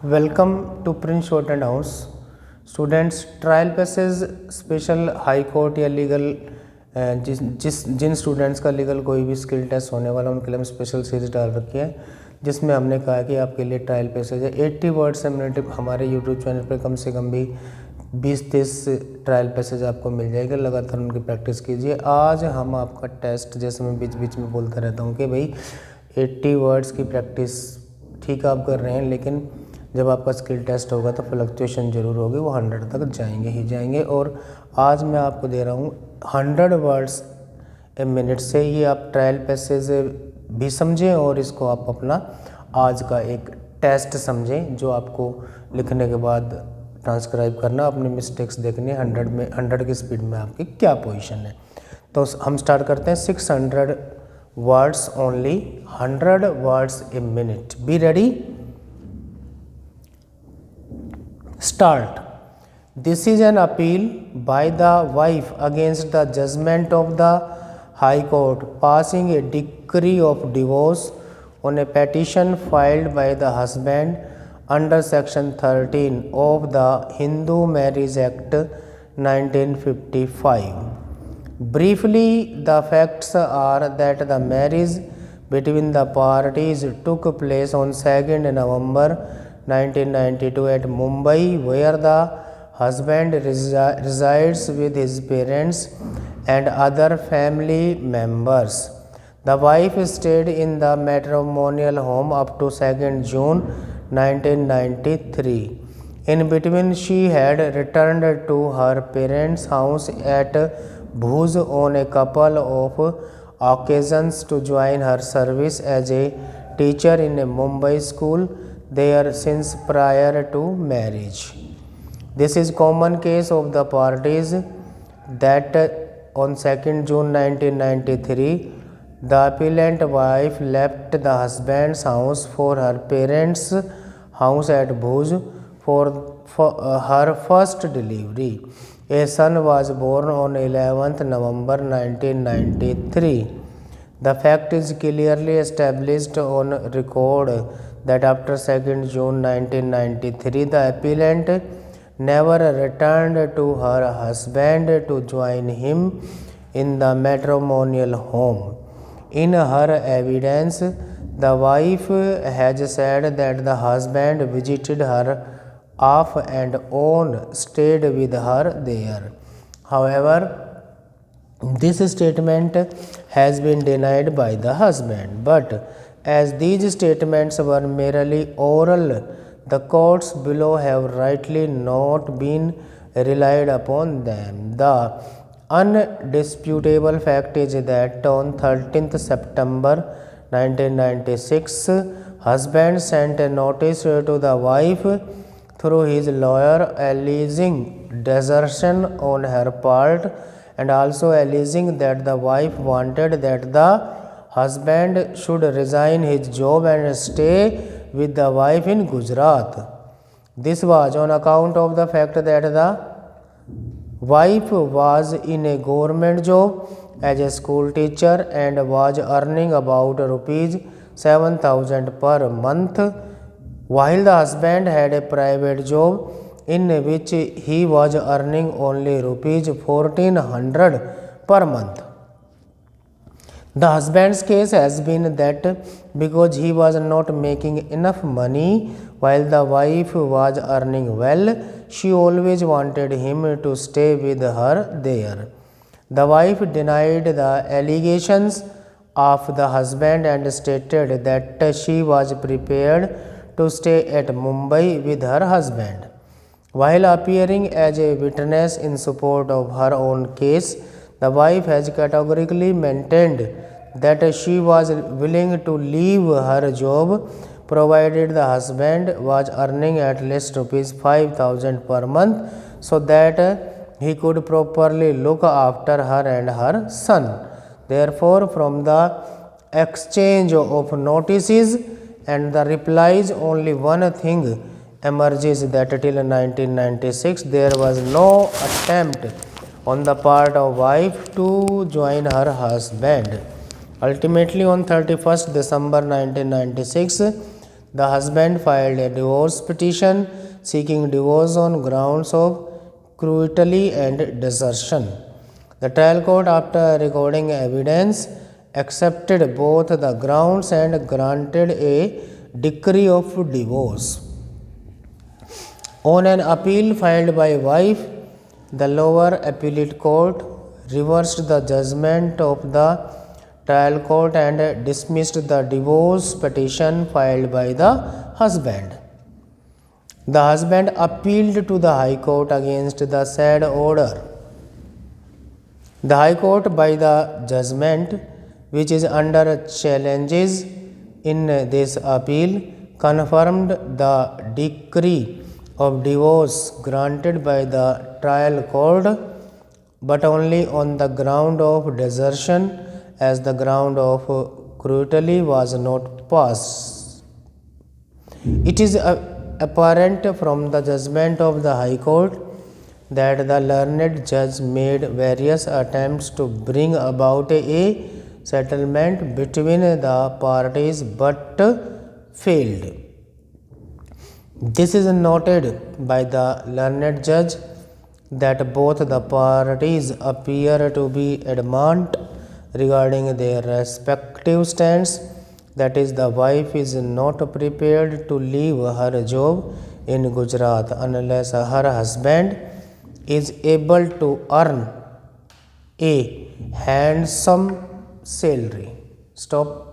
Welcome to Prince Shortened House. Students trial passage special high court या legal जिन students का legal कोई भी skill test होने वाला उनके लिए हम स्पेशल सीरीज डाल रखी है जिसमें हमने कहा कि आपके लिए ट्रायल पैसेज है 80 वर्ड्स मिनट हमारे यूट्यूब चैनल पर कम से कम भी 20-30 ट्रायल पैसेज आपको मिल जाएगा। लगातार उनकी प्रैक्टिस कीजिए। आज हम आपका टेस्ट, जैसे मैं बीच बीच में बोलता रहता हूँ कि भाई 80 वर्ड्स की प्रैक्टिस ठीक आप कर रहे हैं, लेकिन जब आपका स्किल टेस्ट होगा तो फ्लक्चुएशन जरूर होगी, वो 100 तक जाएंगे ही जाएंगे। और आज मैं आपको दे रहा हूँ 100 वर्ड्स ए मिनट से। ये आप ट्रायल पैसेज भी समझें और इसको आप अपना आज का एक टेस्ट समझें, जो आपको लिखने के बाद ट्रांसक्राइब करना, अपने मिस्टेक्स देखने 100 की स्पीड में आपकी क्या पोजीशन है। तो हम स्टार्ट करते हैं। 600 words only, 100 words a minute. Be ready, start. This is an appeal by the wife against the judgment of the High Court passing a decree of divorce on a petition filed by the husband under Section 13 of the Hindu Marriage Act 1955. Briefly, the facts are that the marriage between the parties took place on 2nd November 1992 at Mumbai, where the husband resides with his parents and other family members. The wife stayed in the matrimonial home up to 2nd June 1993. In between, she had returned to her parents' house at Bhuj on a couple of occasions to join her service as a teacher in a Mumbai school there since prior to marriage. This is common case of the parties that on 2nd June 1993 the appellant wife left the husband's house for her parents' house at Bhuj for her first delivery. A son was born on 11th November 1993. The fact is clearly established on record that after 2nd June 1993, the appellant never returned to her husband to join him in the matrimonial home. In her evidence, the wife has said that the husband visited her off and on, stayed with her there. However, this statement has been denied by the husband. But as these statements were merely oral, the courts below have rightly not been relied upon them. The undisputable fact is that on 13th September 1996, husband sent a notice to the wife through his lawyer alleging desertion on her part and also alleging that the wife wanted that the husband should resign his job and stay with the wife in Gujarat. This was on account of the fact that the wife was in a government job as a school teacher and was earning about rupees 7,000 per month, while the husband had a private job in which he was earning only rupees 1,400 per month. The husband's case has been that because he was not making enough money while the wife was earning well, she always wanted him to stay with her there. The wife denied the allegations of the husband and stated that she was prepared to stay at Mumbai with her husband. While appearing as a witness in support of her own case, the wife has categorically maintained that she was willing to leave her job provided the husband was earning at least rupees 5,000 per month so that he could properly look after her and her son. Therefore, from the exchange of notices and the replies, only one thing emerges, that till 1996 there was no attempt on the part of wife to join her husband. Ultimately, on 31st December 1996, The husband filed a divorce petition seeking divorce on grounds of cruelty and desertion. The trial court, after recording evidence, accepted both the grounds and granted a decree of divorce. On an appeal filed by wife, the lower appellate court reversed the judgment of the trial court and dismissed the divorce petition filed by the husband. The husband appealed to the High Court against the said order. The High Court, by the judgment which is under challenges in this appeal, confirmed the decree of divorce granted by the trial court, but only on the ground of desertion, as the ground of cruelty was not passed. It is apparent from the judgment of the High Court that the learned judge made various attempts to bring about a settlement between the parties but failed. This is noted by the learned judge that both the parties appear to be adamant regarding their respective stands, that is, the wife is not prepared to leave her job in Gujarat unless her husband is able to earn a handsome salary. Stop.